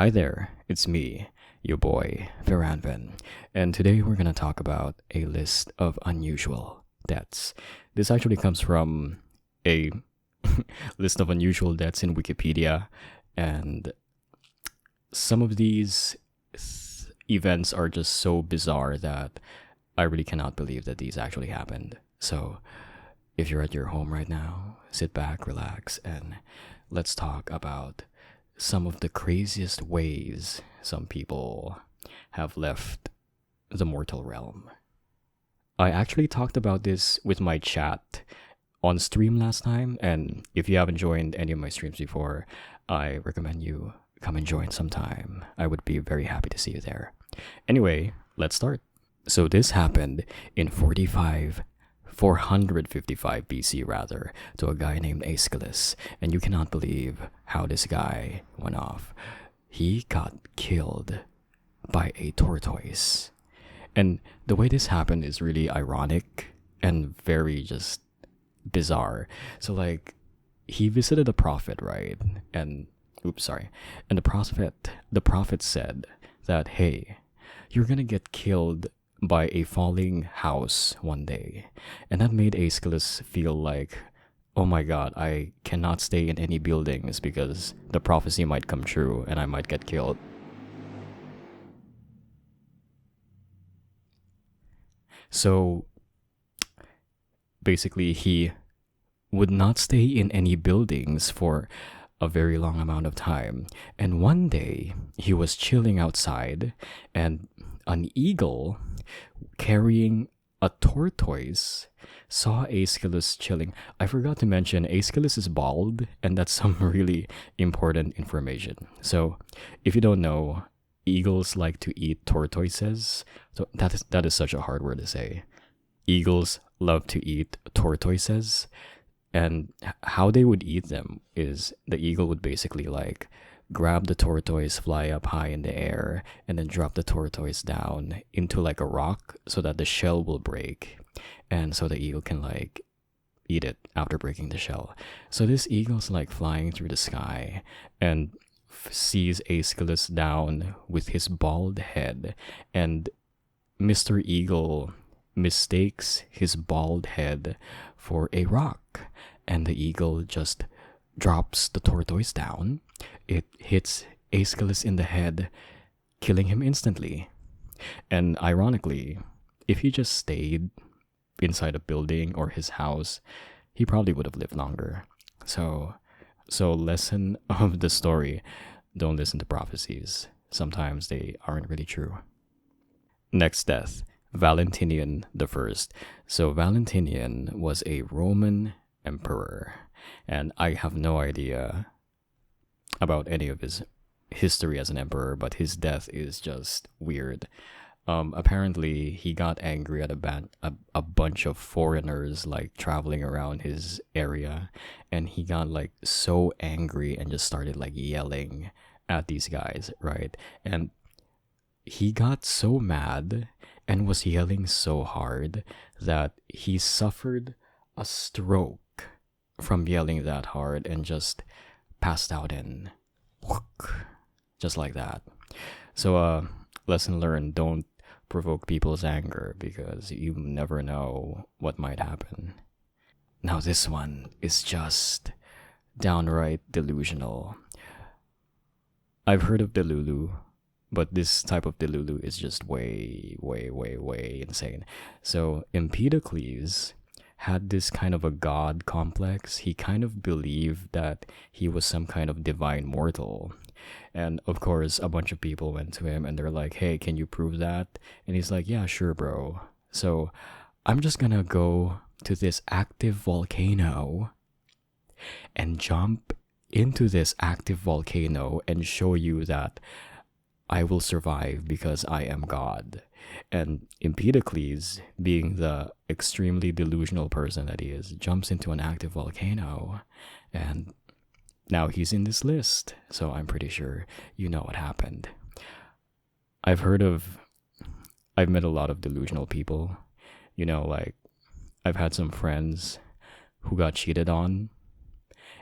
Hi there, it's me, your boy, Feranvenn, and today we're gonna talk about a list of unusual deaths. This actually comes from a list of unusual deaths in Wikipedia, and some of these events are just so bizarre that I really cannot believe that these actually happened. So, if you're at your home right now, sit back, relax, and let's talk about some of the craziest ways some people have left the mortal realm. I actually talked about this with my chat on stream last time, and if you haven't joined any of my streams before, I recommend you come and join sometime. I would be very happy to see you there. Anyway, let's start. So this happened in 455 BC rather, to a guy named Aeschylus, and you cannot believe how this guy went off. He got killed by a tortoise. And the way this happened is really ironic and very just bizarre. So like he visited a prophet, right? And and the prophet said that, hey, you're gonna get killed by a falling house one day. And that made Aeschylus feel like, oh my god, I cannot stay in any buildings because the prophecy might come true and I might get killed. So basically, he would not stay in any buildings for a very long amount of time. And one day, he was chilling outside, and an eagle carrying a tortoise saw Aeschylus chilling. I forgot to mention, Aeschylus is bald, and that's some really important information. So, if you don't know, eagles like to eat tortoises. So that is such a hard word to say. Eagles love to eat tortoises, and how they would eat them is the eagle would basically like grab the tortoise, fly up high in the air, and then drop the tortoise down into like a rock so that the shell will break, and so the eagle can like eat it after breaking the shell. So this eagle's like flying through the sky and sees Aeschylus down with his bald head, and Mr. Eagle mistakes his bald head for a rock, and the eagle just drops the tortoise down. It hits Aeschylus in the head, killing him instantly. And ironically, if he just stayed inside a building or his house, he probably would have lived longer. So lesson of the story, don't listen to prophecies. Sometimes they aren't really true. Next death, Valentinian the First. So Valentinian was a Roman emperor, and I have no idea about any of his history as an emperor, but his death is just weird. Apparently, he got angry at a bunch of foreigners like traveling around his area, and he got like so angry and just started like yelling at these guys, right? And he got so mad and was yelling so hard that he suffered a stroke from yelling that hard and just passed out in just like that. So lesson learned, don't provoke people's anger because you never know what might happen. Now this one is just downright delusional. I've heard of Delulu, but this type of Delulu is just way, way, way, way insane. So Empedocles had this kind of a god complex. He kind of believed that he was some kind of divine mortal. And of course, a bunch of people went to him and they're like, hey, can you prove that? And he's like, yeah, sure, bro. So I'm just gonna go to this active volcano and jump into this active volcano and show you that I will survive because I am God. And Empedocles, being the extremely delusional person that he is, jumps into an active volcano, and now he's in this list. So I'm pretty sure you know what happened. I've met a lot of delusional people. You know, like, I've had some friends who got cheated on,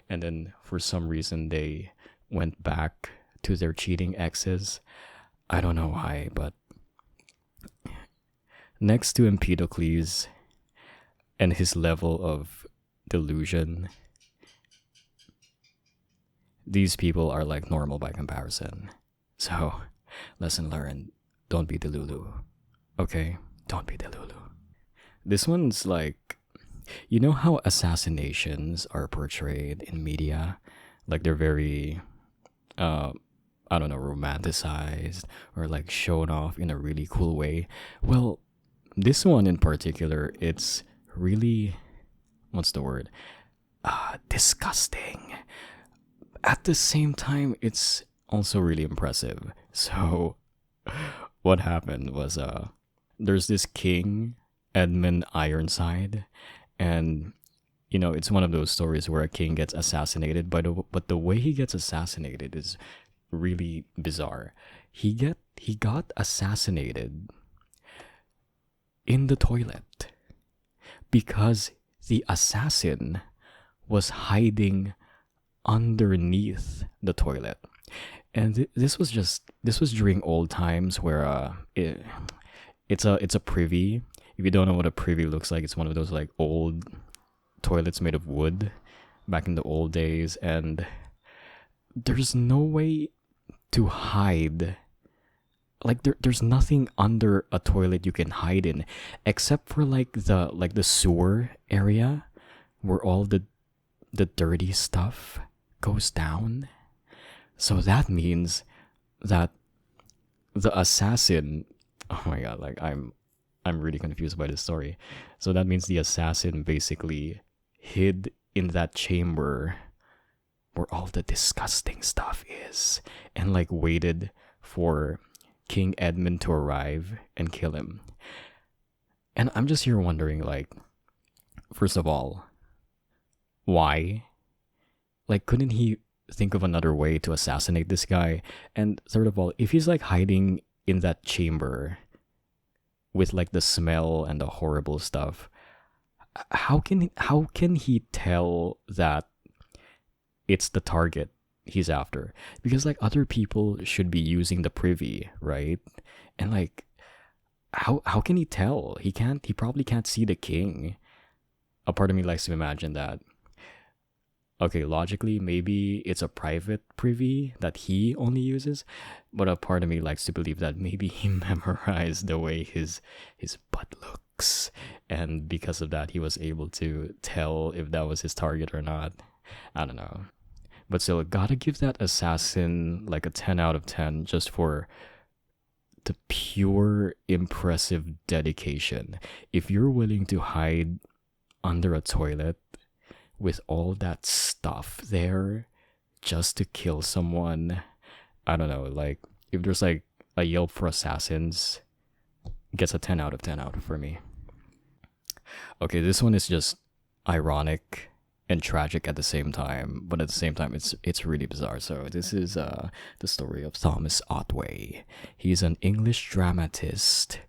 and then for some reason they went back to their cheating exes. I don't know why, but next to Empedocles and his level of delusion, these people are like normal by comparison. So, lesson learned, don't be Delulu. Okay? Don't be Delulu. This one's like, you know how assassinations are portrayed in media? Like they're very, I don't know, romanticized or like shown off in a really cool way. Well, this one in particular, it's really, what's the word? Disgusting. At the same time, it's also really impressive. So, what happened was, there's this king, Edmund Ironside, and it's one of those stories where a king gets assassinated, but the way he gets assassinated is really bizarre. He got assassinated in the toilet because the assassin was hiding underneath the toilet. And this was during old times where it's a privy. If you don't know what a privy looks like, it's one of those like old toilets made of wood back in the old days, and there's no way to hide. Like there's nothing under a toilet you can hide in except for like the sewer area where all the dirty stuff goes down. So that means that the assassin, oh my god, like I'm really confused by this story. So that means the assassin basically hid in that chamber where all the disgusting stuff is and like waited for King Edmund to arrive and kill him. And I'm just here wondering, like, first of all, why? Like, couldn't he think of another way to assassinate this guy? And third of all, if he's like hiding in that chamber with like the smell and the horrible stuff, how can he tell that it's the target he's after? Because like other people should be using the privy, right? And like how can he tell? He probably can't see the king. A part of me likes to imagine that, okay, logically maybe it's a private privy that he only uses, but a part of me likes to believe that maybe he memorized the way his butt looks, and because of that he was able to tell if that was his target or not. I don't know. But still, gotta give that assassin like a 10 out of 10 just for the pure impressive dedication. If you're willing to hide under a toilet with all that stuff there just to kill someone, I don't know, like if there's like a Yelp for assassins, gets a 10 out of 10 out for me. Okay, this one is just ironic and tragic at the same time, but at the same time it's really bizarre. So this is the story of Thomas Otway. He's an English dramatist,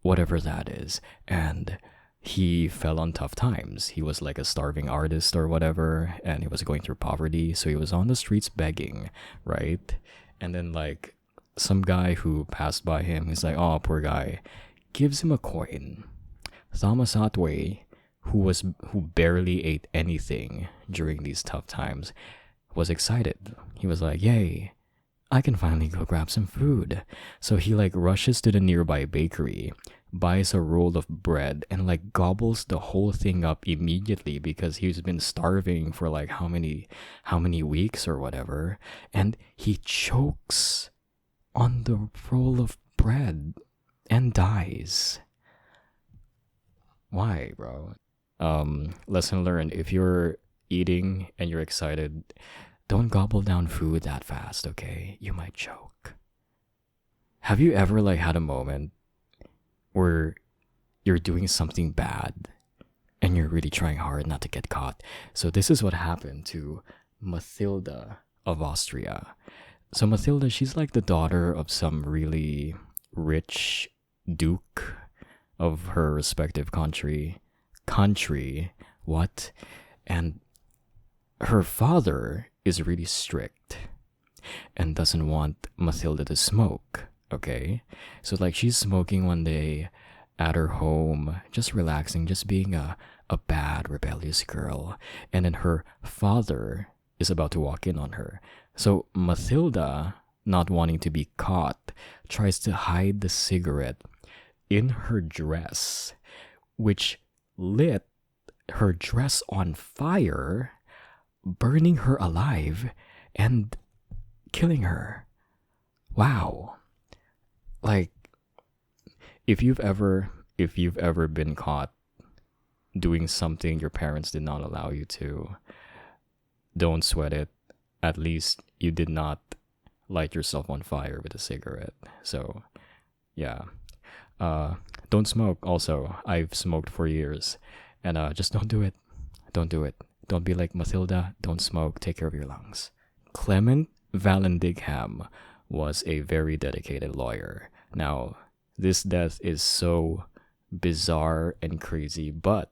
whatever that is, and he fell on tough times. He was like a starving artist or whatever, and he was going through poverty, so he was on the streets begging, right? And then like some guy who passed by him, he's like, oh, poor guy, gives him a coin. Thomas Otway, who barely ate anything during these tough times, was excited. He was like, yay, I can finally go grab some food. So he like rushes to the nearby bakery, buys a roll of bread, and like gobbles the whole thing up immediately because he's been starving for like how many weeks or whatever, and he chokes on the roll of bread and dies. Why, bro? Lesson learned, if you're eating and you're excited, don't gobble down food that fast, okay? You might choke. Have you ever like had a moment where you're doing something bad and you're really trying hard not to get caught? So this is what happened to Mathilda of Austria. So Mathilda, she's like the daughter of some really rich duke of her respective country, what? And her father is really strict. and doesn't want Mathilda to smoke. Okay, so like she's smoking one day at her home, just relaxing, just being a bad, rebellious girl. And then her father is about to walk in on her. So Mathilda, not wanting to be caught, tries to hide the cigarette in her dress, which lit her dress on fire, burning her alive and killing her. Wow. Like, if you've ever been caught doing something your parents did not allow you to, don't sweat it. At least you did not light yourself on fire with a cigarette. So, yeah. Don't smoke also. I've smoked for years. And just don't do it. Don't do it. Don't be like Mathilda. Don't smoke. Take care of your lungs. Clement Vallandigham was a very dedicated lawyer. Now, this death is so bizarre and crazy, but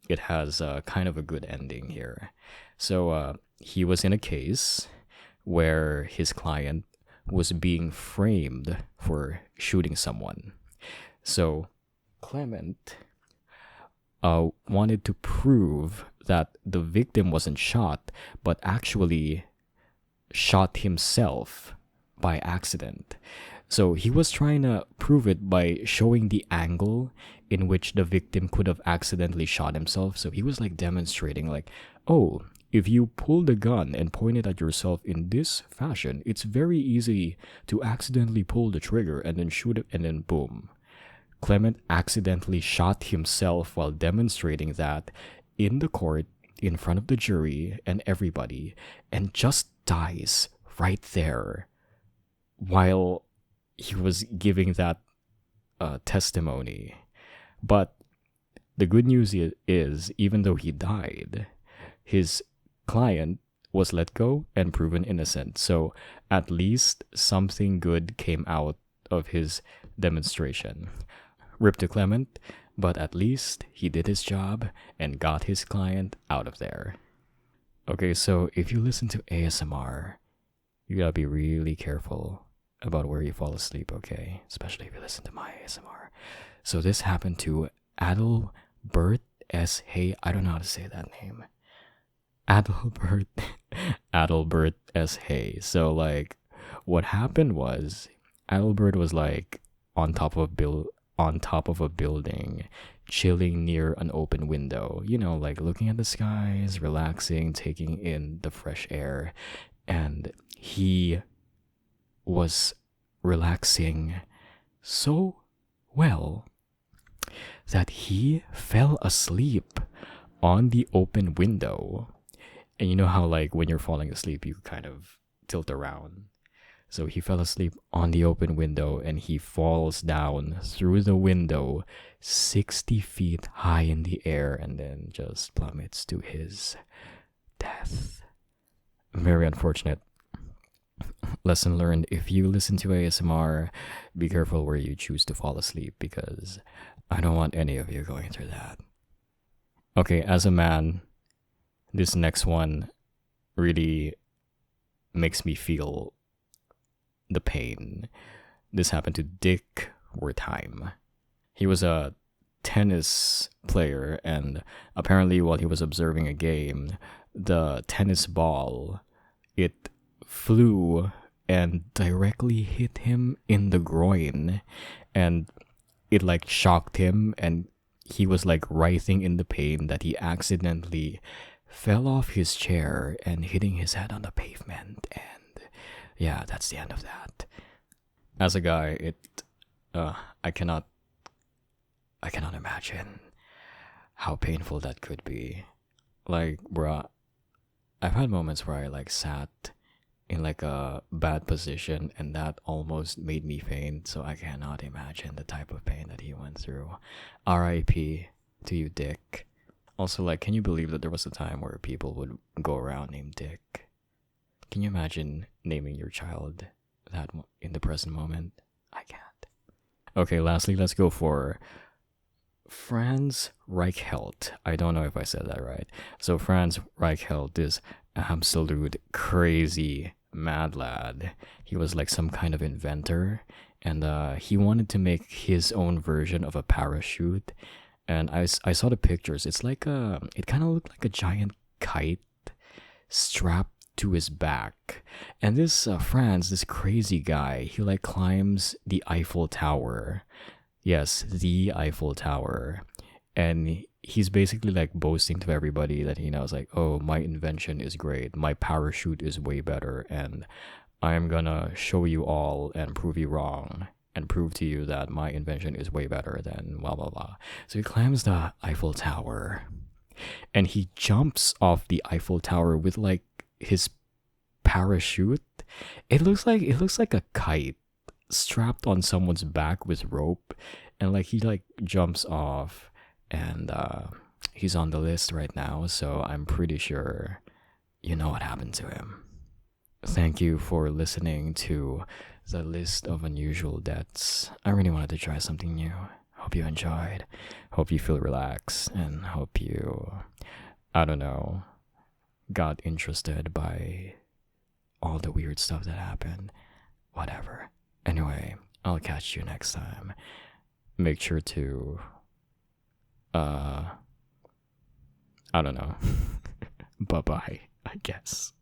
it has kind of a good ending here. So he was in a case where his client was being framed for shooting someone. So Clement wanted to prove that the victim wasn't shot, but actually shot himself by accident. So he was trying to prove it by showing the angle in which the victim could have accidentally shot himself. So he was like demonstrating, like, oh, if you pull the gun and point it at yourself in this fashion, it's very easy to accidentally pull the trigger and then shoot it, and then boom. Clement accidentally shot himself while demonstrating that in the court, in front of the jury and everybody, and just dies right there while he was giving that testimony. But the good news is, even though he died, his client was let go and proven innocent. So at least something good came out of his demonstration. Rip to Clement, but at least he did his job and got his client out of there. Okay, so if you listen to ASMR, you gotta be really careful about where you fall asleep, okay? Especially if you listen to my ASMR. So this happened to Adelbert S. Hay. I don't know how to say that name. Adelbert S. Hay. So like, what happened was Adelbert was like on top of a building, chilling near an open window, like looking at the skies, relaxing, taking in the fresh air. And he was relaxing so well that he fell asleep on the open window. And you know how like when you're falling asleep, you kind of tilt around. So he fell asleep on the open window, and he falls down through the window 60 feet high in the air and then just plummets to his death. Very unfortunate. Lesson learned: if you listen to ASMR, be careful where you choose to fall asleep, because I don't want any of you going through that. Okay, as a man, this next one really makes me feel the pain. This happened to Dick Wertheim. He was a tennis player, and apparently while he was observing a game, the tennis ball, it flew and directly hit him in the groin, and it like shocked him, and he was like writhing in the pain that he accidentally fell off his chair and hitting his head on the pavement. And yeah, that's the end of that. As a guy, I cannot imagine how painful that could be. Like, bruh, I've had moments where I like sat in like a bad position and that almost made me faint, so I cannot imagine the type of pain that he went through. R.I.P. to you, Dick. Also, like, can you believe that there was a time where people would go around named Dick? Can you imagine naming your child that in the present moment? I can't. Okay, lastly, let's go for Franz Reichelt. I don't know if I said that right. So Franz Reichelt is absolute crazy mad lad. He was like some kind of inventor, and he wanted to make his own version of a parachute. And I saw the pictures. It's like it kind of looked like a giant kite strapped to his back. And this Franz, this crazy guy, he like climbs the Eiffel Tower. Yes, the Eiffel Tower. And he's basically like boasting to everybody that he knows, like, oh, my invention is great. My parachute is way better. And I'm gonna show you all and prove you wrong. And prove to you that my invention is way better than blah blah blah. So he climbs the Eiffel Tower. And he jumps off the Eiffel Tower with like his parachute. It looks like a kite strapped on someone's back with rope, and like he like jumps off, and he's on the list right now, so I'm pretty sure you know what happened to him. Thank you for listening to the list of unusual deaths. I really wanted to try something new. Hope you enjoyed. Hope you feel relaxed, and hope you, I don't know, got interested by all the weird stuff that happened. Whatever. Anyway, I'll catch you next time. Make sure to, I don't know. Bye bye, I guess.